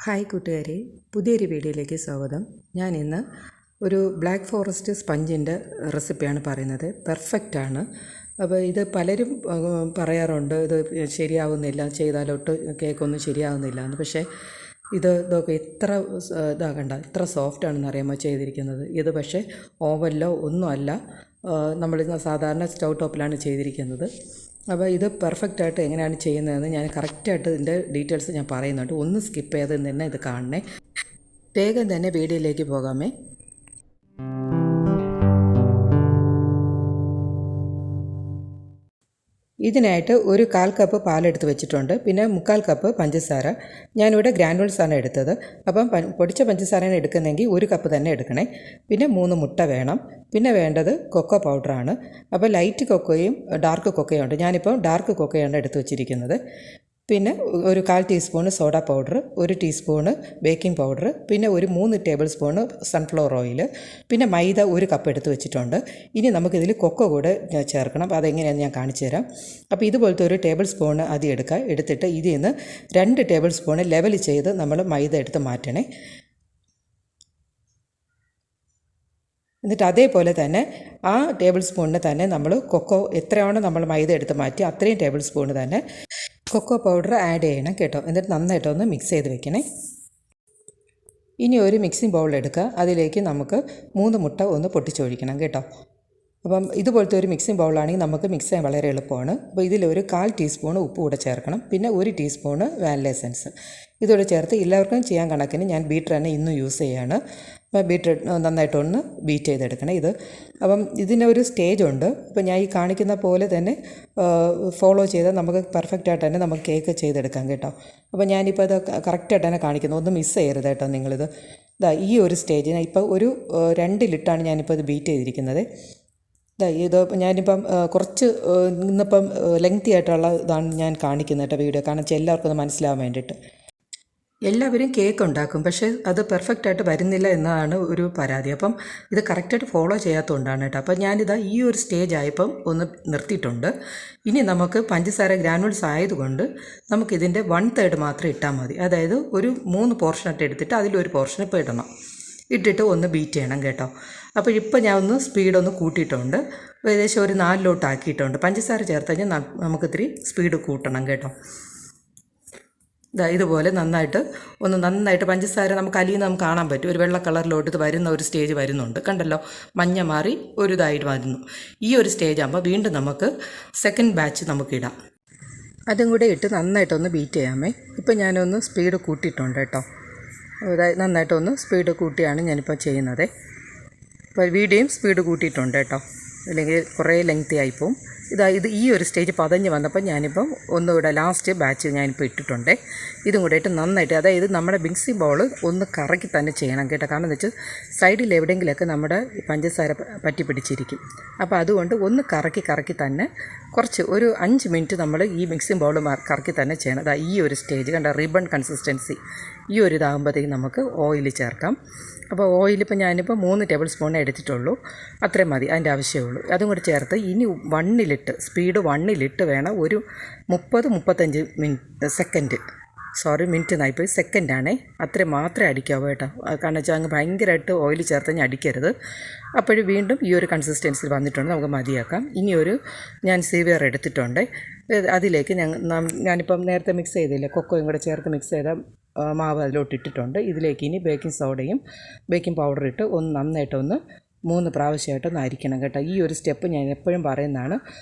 Hi കൂട്ടുകാരെ, പുതിയൊരു വീഡിയോയിലേക്ക് സ്വാഗതം. ഞാൻ ഇന്ന് ഒരു ബ്ലാക്ക് ഫോറസ്റ്റ് സ്പഞ്ചിൻ്റെ റെസിപ്പിയാണ് പറയുന്നത്. പെർഫെക്റ്റാണ്. അപ്പോൾ ഇത് പലരും പറയാറുണ്ട്, ഇത് ശരിയാവുന്നില്ല, ചെയ്താലോട്ട് കേക്കൊന്നും ശരിയാവുന്നില്ല എന്ന്. പക്ഷേ ഇതൊക്കെ എത്ര ഇതാകണ്ട, എത്ര സോഫ്റ്റാണെന്ന് അറിയാമോ ചെയ്തിരിക്കുന്നത്. ഇത് പക്ഷേ ഓവനിലോ ഒന്നുമല്ല, നമ്മൾ സാധാരണ സ്റ്റൗ ടോപ്പിലാണ് ചെയ്തിരിക്കുന്നത്. അപ്പോൾ ഇത് പെർഫെക്റ്റായിട്ട് എങ്ങനെയാണ് ചെയ്യുന്നതെന്ന് ഞാൻ കറക്റ്റായിട്ട് ഇതിൻ്റെ ഡീറ്റെയിൽസ് ഞാൻ പറയുന്നുണ്ട്. ഒന്ന് സ്കിപ്പ് ചെയ്ത് തന്നെ ഇത് കാണണേ. വേഗം തന്നെ വീഡിയോയിലേക്ക് പോകാമേ. ഇതിനായിട്ട് ഒരു 1/4 കപ്പ് പാലെടുത്ത് വെച്ചിട്ടുണ്ട്. പിന്നെ 3/4 കപ്പ് പഞ്ചസാര. ഞാനിവിടെ ഗ്രാനുവൽസാണ് എടുത്തത്. അപ്പം പൊടിച്ച പഞ്ചസാരയാണ് എടുക്കുന്നതെങ്കിൽ 1 കപ്പ് തന്നെ എടുക്കണേ. പിന്നെ 3 മുട്ട വേണം. പിന്നെ വേണ്ടത് കൊക്കോ പൗഡറാണ്. അപ്പോൾ ലൈറ്റ് കൊക്കോയും ഡാർക്ക് കൊക്കോയും ഉണ്ട്. ഞാനിപ്പോൾ ഡാർക്ക് കൊക്കോയാണ് എടുത്ത് വെച്ചിരിക്കുന്നത്. പിന്നെ ഒരു 1/4 teaspoon soda powder, 1 teaspoon baking powder, പിന്നെ ഒരു 3 ടേബിൾ സ്പൂണ് സൺഫ്ലവർ ഓയിൽ, പിന്നെ മൈദ 1 കപ്പ് എടുത്ത് വെച്ചിട്ടുണ്ട്. ഇനി നമുക്കിതിൽ കൊക്കോ കൂടെ ചേർക്കണം. അപ്പോൾ അതെങ്ങനെയാണെന്ന് ഞാൻ കാണിച്ചു തരാം. അപ്പോൾ ഇതുപോലത്തെ ഒരു ടേബിൾ സ്പൂണ് ആദ്യം എടുത്തിട്ട് ഇതിൽ നിന്ന് 2 ടേബിൾ സ്പൂണ് ലെവൽ ചെയ്ത് നമ്മൾ മൈദ എടുത്ത് മാറ്റണേ. എന്നിട്ട് അതേപോലെ തന്നെ ആ ടേബിൾ സ്പൂണിന് തന്നെ നമ്മൾ കൊക്കോ എത്രയാണോ നമ്മൾ മൈദ എടുത്ത് മാറ്റി അത്രയും ടേബിൾ സ്പൂണ് തന്നെ കൊക്കോ പൗഡർ ആഡ് ചെയ്യണം കേട്ടോ. എന്നിട്ട് നന്നായിട്ടൊന്ന് മിക്സ് ചെയ്ത് വെക്കണേ. ഇനി ഒരു മിക്സിംഗ് ബൗൾ എടുക്കുക. അതിലേക്ക് നമുക്ക് 3 മുട്ട ഒന്ന് പൊട്ടിച്ചൊഴിക്കണം കേട്ടോ. അപ്പം ഇതുപോലത്തെ ഒരു മിക്സിംഗ് ബൗളാണെങ്കിൽ നമുക്ക് മിക്സ് ചെയ്യാൻ വളരെ എളുപ്പമാണ്. അപ്പോൾ ഇതിലൊരു 1/4 ടീസ്പൂൺ ഉപ്പ് കൂടെ ചേർക്കണം. പിന്നെ 1 ടീസ്പൂണ് വാനില എസൻസ് ഇതോടെ ചേർത്ത് എല്ലാവർക്കും ചെയ്യാൻ കണക്കിന് ഞാൻ ബീറ്റർ തന്നെ ഇന്നും യൂസ് ചെയ്യുകയാണ്. അപ്പോൾ ബീറ്റർ നന്നായിട്ടൊന്ന് ബീറ്റ് ചെയ്തെടുക്കണം ഇത്. അപ്പം ഇതിനൊരു സ്റ്റേജ് ഉണ്ട്. അപ്പോൾ ഞാൻ ഈ കാണിക്കുന്ന പോലെ തന്നെ ഫോളോ ചെയ്താൽ നമുക്ക് പെർഫെക്റ്റായിട്ട് തന്നെ നമുക്ക് കേക്ക് ചെയ്തെടുക്കാം കേട്ടോ. അപ്പോൾ ഞാനിപ്പോൾ ഇത് കറക്റ്റായിട്ട് തന്നെ കാണിക്കുന്നു. ഒന്നും മിസ് ചെയ്യരുത് കേട്ടോ നിങ്ങളിത്. ഈ ഒരു സ്റ്റേജിന് ഇപ്പോൾ ഒരു 2 ലിറ്റാണ് ഞാനിപ്പോൾ ഇത് ബീറ്റ് ചെയ്തിരിക്കുന്നത്. ഇത് ഞാനിപ്പം കുറച്ച് ഇന്നിപ്പം ലെങ്തി ആയിട്ടുള്ള ഇതാണ് ഞാൻ കാണിക്കുന്നത് കേട്ടോ വീഡിയോ. കാരണം വെച്ചാൽ എല്ലാവർക്കും അത് മനസ്സിലാവാൻ വേണ്ടിയിട്ട്. എല്ലാവരും കേക്ക് ഉണ്ടാക്കും, പക്ഷേ അത് പെർഫെക്റ്റായിട്ട് വരുന്നില്ല എന്നതാണ് ഒരു പരാതി. അപ്പം ഇത് കറക്റ്റായിട്ട് ഫോളോ ചെയ്യാത്തതുകൊണ്ടാണ് കേട്ടോ. അപ്പം ഞാനിതാ ഈ ഒരു സ്റ്റേജ് ആയപ്പം ഒന്ന് നിർത്തിയിട്ടുണ്ട്. ഇനി നമുക്ക് പഞ്ചസാര ഗ്രാനുവൽസ് ആയതുകൊണ്ട് നമുക്കിതിൻ്റെ 1/3 മാത്രം ഇട്ടാൽ മതി. അതായത് ഒരു 3 പോർഷനായിട്ട് എടുത്തിട്ട് അതിലൊരു പോർഷൻ ഇപ്പോൾ ഇടണം. ഇട്ടിട്ട് ഒന്ന് ബീറ്റ് ചെയ്യണം കേട്ടോ. അപ്പോൾ ഇപ്പോൾ ഞാൻ ഒന്ന് സ്പീഡൊന്ന് കൂട്ടിയിട്ടുണ്ട്. ഏകദേശം ഒരു 4 ആക്കിയിട്ടുണ്ട്. പഞ്ചസാര ചേർത്ത് കഴിഞ്ഞാൽ നമുക്കിത്തിരി സ്പീഡ് കൂട്ടണം കേട്ടോ. ഇതുപോലെ നന്നായിട്ട് പഞ്ചസാര നമുക്ക് അലിയിൽ നമുക്ക് കാണാൻ പറ്റും. ഒരു വെള്ള കളറിലോട്ട് ഇത് വരുന്ന ഒരു സ്റ്റേജ് വരുന്നുണ്ട്. കണ്ടല്ലോ, മഞ്ഞ മാറി ഒരു ഇതായിട്ട് വരുന്നു. ഈ ഒരു സ്റ്റേജ് ആകുമ്പോൾ വീണ്ടും നമുക്ക് സെക്കൻഡ് ബാച്ച് നമുക്കിടാം. അതും കൂടെ ഇട്ട് നന്നായിട്ടൊന്ന് ബീറ്റ് ചെയ്യാമേ. ഇപ്പോൾ ഞാനൊന്ന് സ്പീഡ് കൂട്ടിയിട്ടുണ്ട് കേട്ടോ. നന്നായിട്ടൊന്ന് സ്പീഡ് കൂട്ടിയാണ് ഞാനിപ്പോൾ ചെയ്യുന്നത്. ഇപ്പോൾ വീഡിയോയും സ്പീഡ് കൂട്ടിയിട്ടുണ്ട് കേട്ടോ, അല്ലെങ്കിൽ കുറേ ലെങ്തി ആയിപ്പോവും. ഇത് ഈ ഒരു സ്റ്റേജ് പതഞ്ഞ് വന്നപ്പോൾ ഞാനിപ്പം ഒന്നുകൂടെ ലാസ്റ്റ് ബാച്ച് ഞാനിപ്പോൾ ഇട്ടിട്ടുണ്ട്. ഇതും കൂടെ ഇട്ട് നന്നായിട്ട്, അതായത് നമ്മുടെ മിക്സിംഗ് ബൗൾ ഒന്ന് കറക്കി തന്നെ ചെയ്യണം കേട്ടോ. കാരണം എന്ന് വെച്ചാൽ സൈഡിൽ എവിടെയെങ്കിലുമൊക്കെ നമ്മുടെ പഞ്ചസാര പറ്റി പിടിച്ചിരിക്കും. അപ്പോൾ അതുകൊണ്ട് ഒന്ന് കറക്കി തന്നെ കുറച്ച് ഒരു 5 മിനിറ്റ് നമ്മൾ ഈ മിക്സിംഗ് ബൗൾ കറക്കി തന്നെ ചെയ്യണം. ഈ ഒരു സ്റ്റേജ് കണ്ട റിബൺ കൺസിസ്റ്റൻസി ഈ ഒരു ഇതാകുമ്പോഴത്തേക്കും നമുക്ക് ഓയിൽ ചേർക്കാം. അപ്പോൾ ഓയിലിപ്പോൾ ഞാനിപ്പോൾ 3 ടേബിൾ സ്പൂണേ എടുത്തിട്ടുള്ളൂ. അത്രയും മതി, അതിൻ്റെ ആവശ്യമേ ഉള്ളൂ. അതും കൂടി ചേർത്ത് ഇനി 1 സ്പീഡ് 1 വേണം. ഒരു 30-35 മിനിറ്റ് നായിപ്പോയി, സെക്കൻഡാണേ. അത്രയും മാത്രമേ അടിക്കാവൂ കേട്ടോ. കാരണം വെച്ചാൽ അങ്ങ് ഭയങ്കരമായിട്ട് ഓയിൽ ചേർത്ത് ഞാൻ അടിക്കരുത്. അപ്പോഴും വീണ്ടും ഈ ഒരു കൺസിസ്റ്റൻസിൽ വന്നിട്ടുണ്ട്, നമുക്ക് മതിയാക്കാം. ഇനിയൊരു ഞാൻ സീവിയർ എടുത്തിട്ടുണ്ട്. അതിലേക്ക് ഞാനിപ്പം നേരത്തെ മിക്സ് ചെയ്തില്ലേ, കൊക്കോയും കൂടെ ചേർത്ത് മിക്സ് ചെയ്ത മാവ് അതിലോട്ട് ഇട്ടിട്ടുണ്ട്. ഇതിലേക്ക് ഇനി ബേക്കിംഗ് സോഡയും ബേക്കിംഗ് പൗഡർ ഇട്ട് നന്നായിട്ടൊന്ന് 3 പ്രാവശ്യമായിട്ടൊന്ന് അരിക്കണം കേട്ടോ. ഈ ഒരു സ്റ്റെപ്പ് ഞാൻ എപ്പോഴും പറയുന്നതാണ്,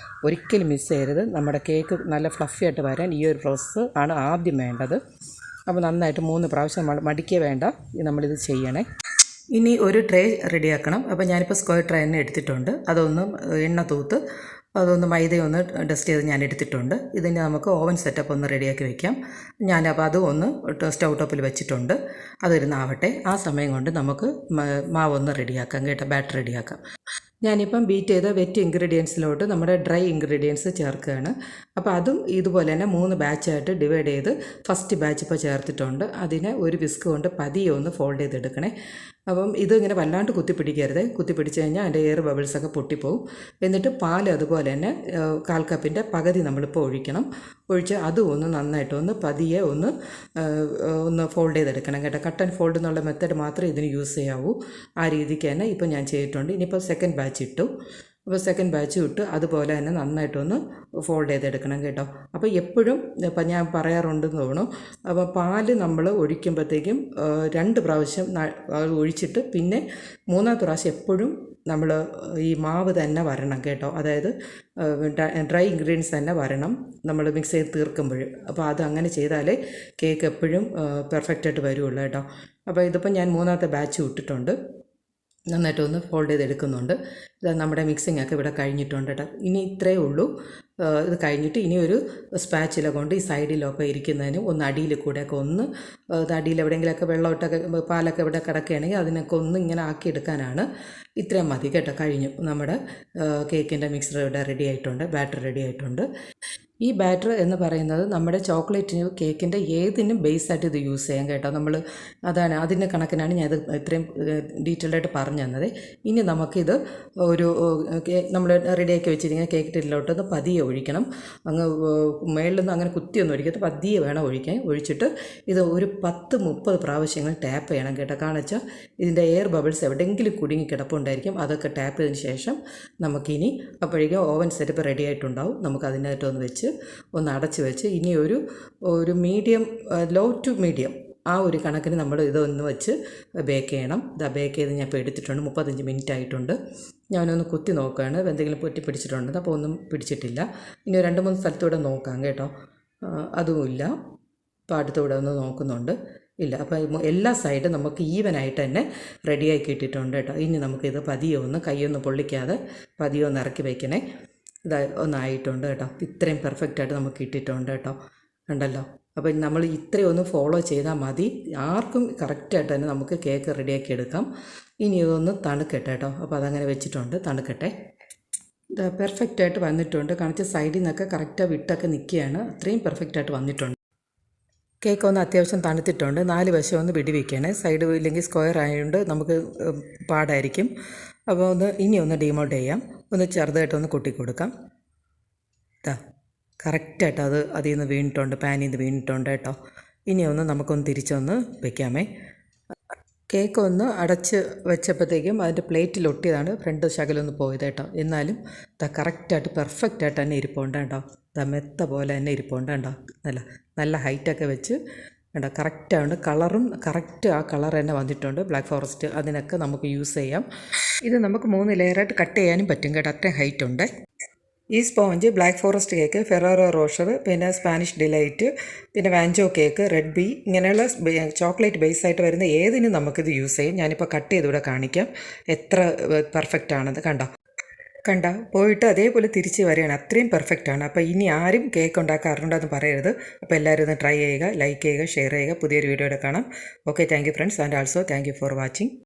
ഒരിക്കലും മിസ് ചെയ്യരുത്. നമ്മുടെ കേക്ക് നല്ല ഫ്ലഫി ആയിട്ട് വരാൻ ഈ ഒരു പ്രോസസ്സ് ആണ് ആദ്യം വേണ്ടത്. അപ്പോൾ നന്നായിട്ട് 3 പ്രാവശ്യം മടിക്കുക വേണ്ട, നമ്മളിത് ചെയ്യണേ. ഇനി ഒരു ട്രേ റെഡിയാക്കണം. അപ്പോൾ ഞാനിപ്പോൾ സ്ക്വയർ ട്രേ തന്നെ എടുത്തിട്ടുണ്ട്. അതൊന്ന് എണ്ണ തൂത്ത് അതൊന്ന് മൈദയൊന്ന് ഡസ്റ്റ് ചെയ്ത് ഞാൻ എടുത്തിട്ടുണ്ട്. ഇതിന് നമുക്ക് ഓവൻ സെറ്റപ്പ് ഒന്ന് റെഡിയാക്കി വെക്കാം. ഞാനപ്പോൾ അതും ഒന്ന് സ്റ്റൗ ടോപ്പിൽ വെച്ചിട്ടുണ്ട്. അതൊരുന്നാവട്ടെ. ആ സമയം കൊണ്ട് നമുക്ക് മാവൊന്ന് റെഡിയാക്കാം കേട്ടോ, ബാറ്റർ റെഡിയാക്കാം. ഞാനിപ്പം ബീറ്റ് ചെയ്ത വെറ്റ് ഇൻഗ്രീഡിയൻസിലോട്ട് നമ്മുടെ ഡ്രൈ ഇൻഗ്രീഡിയൻസ് ചേർക്കുകയാണ്. അപ്പോൾ അതും ഇതുപോലെ തന്നെ 3 ബാച്ചായിട്ട് ഡിവൈഡ് ചെയ്ത് ഫസ്റ്റ് ബാച്ച് ഇപ്പോൾ ചേർത്തിട്ടുണ്ട്. അതിനെ ഒരു വിസ്ക് കൊണ്ട് പതിയെ ഒന്ന് ഫോൾഡ് ചെയ്തെടുക്കണേ. അപ്പം ഇതിങ്ങനെ വല്ലാണ്ട് കുത്തിപ്പിടിക്കരുത്. കുത്തിപ്പിടിച്ച് കഴിഞ്ഞാൽ അതിൻ്റെ എയർ ബബിൾസൊക്കെ പൊട്ടിപ്പോവും. എന്നിട്ട് പാൽ അതുപോലെ തന്നെ 1/4 കപ്പിൻ്റെ പകുതി നമ്മളിപ്പോൾ ഒഴിക്കണം. ഒഴിച്ച് അതും ഒന്ന് നന്നായിട്ടൊന്ന് പതിയെ ഒന്ന് ഫോൾഡ് ചെയ്തെടുക്കണം കേട്ടോ. കട്ട് ആൻഡ് ഫോൾഡ് എന്നുള്ള മെത്തേഡ് മാത്രമേ ഇതിന് യൂസ് ചെയ്യാവൂ. ആ രീതിക്ക് തന്നെ ഇപ്പോൾ ഞാൻ ചെയ്തിട്ടുണ്ട്. ഇനിയിപ്പോൾ സെക്കൻഡ് ബാച്ച് ഇട്ടു. അപ്പോൾ സെക്കൻഡ് ബാച്ച് ഇട്ട് അതുപോലെ തന്നെ നന്നായിട്ടൊന്ന് ഫോൾഡ് ചെയ്തെടുക്കണം കേട്ടോ. അപ്പോൾ എപ്പോഴും ഇപ്പം ഞാൻ പറയാറുണ്ടെന്ന് തോന്നുന്നു. അപ്പോൾ പാല് നമ്മൾ ഒഴിക്കുമ്പോഴത്തേക്കും 2 പ്രാവശ്യം ഒഴിച്ചിട്ട് പിന്നെ 3ാമത്തെ പ്രാവശ്യം എപ്പോഴും നമ്മൾ ഈ മാവ് തന്നെ വരണം കേട്ടോ. അതായത് ഡ്രൈ ഇൻഗ്രീഡിയൻസ് തന്നെ വരണം നമ്മൾ മിക്സ് ചെയ്ത് തീർക്കുമ്പോൾ. അപ്പോൾ അത് അങ്ങനെ ചെയ്താലേ കേക്ക് എപ്പോഴും പെർഫെക്റ്റായിട്ട് വരുള്ളൂ കേട്ടോ. അപ്പോൾ ഇതിപ്പോൾ ഞാൻ 3ാമത്തെ ബാച്ച് ഇട്ടിട്ടുണ്ട്. നന്നായിട്ടൊന്ന് ഫോൾഡ് ചെയ്തെടുക്കുന്നുണ്ട്. ഇത് നമ്മുടെ മിക്സിംഗ് ഒക്കെ ഇവിടെ കഴിഞ്ഞിട്ടുണ്ട് കേട്ടോ. ഇനി ഇത്രയേ ഉള്ളൂ. ഇത് കഴിഞ്ഞിട്ട് ഇനി ഒരു സ്പാച്ചില കൊണ്ട് ഈ സൈഡിലൊക്കെ ഇരിക്കുന്നതിന് ഒന്ന് അടിയിൽ കൂടെയൊക്കെ ഒന്ന് അടിയിൽ എവിടെയെങ്കിലുമൊക്കെ വെള്ളമൊട്ടൊക്കെ പാലൊക്കെ ഇവിടെ കിടക്കുകയാണെങ്കിൽ അതിനൊക്കെ ഒന്ന് ഇങ്ങനെ ആക്കിയെടുക്കാനാണ്. ഇത്രയും മതി കേട്ടോ. കഴിഞ്ഞു. നമ്മുടെ കേക്കിൻ്റെ മിക്സർ ഇവിടെ റെഡി ആയിട്ടുണ്ട്. ബാറ്റർ റെഡി ആയിട്ടുണ്ട്. ഈ ബാറ്റർ എന്ന് പറയുന്നത് നമ്മുടെ ചോക്ലേറ്റിന് കേക്കിൻ്റെ ഏതിനും ബേസായിട്ട് ഇത് യൂസ് ചെയ്യാം കേട്ടോ. അതാണ് അതിൻ്റെ കണക്കിനാണ് ഞാൻ ഇത് ഇത്രയും ഡീറ്റെയിൽഡായിട്ട് പറഞ്ഞു തന്നത്. ഇനി നമുക്കിത് നമ്മൾ റെഡിയാക്കി വെച്ചിരിക്കുന്ന കേക്ക് ടിന്നിലോട്ട് പതിയെ ഒഴിക്കണം. അങ്ങ് മേളിൽ നിന്ന് അങ്ങനെ കുത്തിയൊന്നും ഒഴിക്കരുത്, പതിയെ വേണം ഒഴിക്കാൻ. ഒഴിച്ചിട്ട് ഇത് ഒരു 10-30 പ്രാവശ്യങ്ങൾ ടാപ്പ് ചെയ്യണം കേട്ടോ. കാണിച്ചാൽ ഇതിൻ്റെ എയർ ബബിൾസ് എവിടെയെങ്കിലും കുടുങ്ങി കിടപ്പുണ്ടായിരിക്കും. അതൊക്കെ ടാപ്പ് ചെയ്തതിന് ശേഷം നമുക്കിനി അപ്പോഴേക്കും ഓവൻ സെറ്റപ്പ് റെഡി ആയിട്ടുണ്ടാവും. നമുക്ക് അതിനകത്തൊന്ന് വെച്ച് ഒന്ന് അടച്ച് വെച്ച് ഇനി ഒരു മീഡിയം, ലോ ടു മീഡിയം ആ ഒരു കണക്കിന് നമ്മൾ ഇതൊന്ന് വെച്ച് ബേക്ക് ചെയ്യണം. ബേക്ക് ചെയ്ത് ഞാൻ ഇപ്പോൾ എടുത്തിട്ടുണ്ട്. 35 മിനിറ്റ് ആയിട്ടുണ്ട്. ഞാനൊന്ന് കുത്തി നോക്കുകയാണ് എന്തെങ്കിലും പൊട്ടി പിടിച്ചിട്ടുണ്ടെന്ന്. അപ്പോൾ ഒന്നും പിടിച്ചിട്ടില്ല. ഇനി 2-3 സ്ഥലത്തൂടെ നോക്കാം കേട്ടോ. അതുമില്ല. അപ്പോൾ അടുത്തൂടെ ഒന്ന് നോക്കുന്നുണ്ട്. ഇല്ല. അപ്പോൾ എല്ലാ സൈഡും നമുക്ക് ഈവനായിട്ട് തന്നെ റെഡിയാക്കി ഇട്ടിട്ടുണ്ട് കേട്ടോ. ഇനി നമുക്കിത് പതിയെ ഒന്ന് കൈയൊന്ന് പൊള്ളിക്കാതെ പതിയെ ഒന്ന് ഇറക്കി വയ്ക്കണേ. ഒന്നായിട്ടുണ്ട് കേട്ടോ. ഇത്രയും പെർഫെക്റ്റായിട്ട് നമുക്ക് ഇട്ടിട്ടുണ്ട് കേട്ടോ. കണ്ടല്ലോ. അപ്പോൾ നമ്മൾ ഇത്രയൊന്ന് ഫോളോ ചെയ്താൽ മതി. ആർക്കും കറക്റ്റായിട്ട് തന്നെ നമുക്ക് കേക്ക് റെഡിയാക്കി എടുക്കാം. ഇനി ഇതൊന്ന് തണുക്കട്ടെ കേട്ടോ. അപ്പോൾ അതങ്ങനെ വെച്ചിട്ടുണ്ട്. തണുക്കട്ടെ. ഇത് പെർഫെക്റ്റായിട്ട് വന്നിട്ടുണ്ട്. കാണിച്ച സൈഡിൽ നിന്നൊക്കെ കറക്റ്റായി വിട്ടൊക്കെ നിൽക്കുകയാണ്. അത്രയും പെർഫെക്റ്റായിട്ട് വന്നിട്ടുണ്ട്. കേക്ക് ഒന്ന് അത്യാവശ്യം തണുത്തിട്ടുണ്ട്. 4 വശം ഒന്ന് വെടിവെക്കണേ. സൈഡ് ഇല്ലെങ്കിൽ സ്ക്വയർ ആയതുകൊണ്ട് നമുക്ക് പാടായിരിക്കും. അപ്പോൾ ഇനി ഒന്ന് ഡീമോൾഡ് ചെയ്യാം. ഒന്ന് ചെറുതായിട്ടൊന്ന് കൊട്ടിക്കൊടുക്കാം. കറക്റ്റായിട്ട് അതിൽ നിന്ന് വീണിട്ടുണ്ട്, പാനിൽ നിന്ന് വീണിട്ടുണ്ട് കേട്ടോ. ഇനി നമുക്കൊന്ന് തിരിച്ചൊന്ന് വെക്കാമേ. കേക്ക് ഒന്ന് അടച്ച് വെച്ചപ്പോഴത്തേക്കും അതിൻ്റെ പ്ലേറ്റിൽ ഒട്ടിയതാണ്. ഫ്രണ്ട് ശകലൊന്ന് പോയത് കേട്ടോ. എന്നാലും കറക്റ്റായിട്ട് പെർഫെക്റ്റായിട്ട് തന്നെ ഇരിപ്പുണ്ട് കേട്ടോ. മെത്ത പോലെ തന്നെ ഇരിപ്പുണ്ട് കേട്ടോ. നല്ല ഹൈറ്റൊക്കെ വെച്ച് കേട്ടോ. കറക്റ്റാണ്. കളറും കറക്റ്റ് ആ കളർ തന്നെ വന്നിട്ടുണ്ട്. ബ്ലാക്ക് ഫോറസ്റ്റ് അതിനൊക്കെ നമുക്ക് യൂസ് ചെയ്യാം. ഇത് നമുക്ക് 3 ലെയറായിട്ട് കട്ട് ചെയ്യാനും പറ്റും കേട്ടോ. അത്രയും ഹൈറ്റ് ഉണ്ട്. ഈ sponge black forest cake, Ferrero Rocher, പിന്നെ സ്പാനിഷ് ഡിലൈറ്റ്, പിന്നെ വാഞ്ചോ കേക്ക്, റെഡ് ബി, ഇങ്ങനെയുള്ള ചോക്ലേറ്റ് ബേസായിട്ട് വരുന്ന ഏതിനും നമുക്കിത് യൂസ് ചെയ്യും. ഞാനിപ്പോൾ കട്ട് ചെയ്തിവിടെ കാണിക്കാം എത്ര പെർഫെക്റ്റ് ആണെന്ന്. കണ്ട പോയിട്ട് അതേപോലെ തിരിച്ച് വരികയാണ്. അത്രയും പെർഫെക്റ്റാണ്. അപ്പോൾ ഇനി ആരും കേക്ക് ഉണ്ടാക്കാറുണ്ടെന്ന് പറയരുത്. അപ്പോൾ എല്ലാവരും ഒന്ന് ട്രൈ ചെയ്യുക, ലൈക്ക് ചെയ്യുക, ഷെയർ ചെയ്യുക. പുതിയൊരു വീഡിയോയുടെ കാണാം. Okay, thank you friends, and also thank you for watching.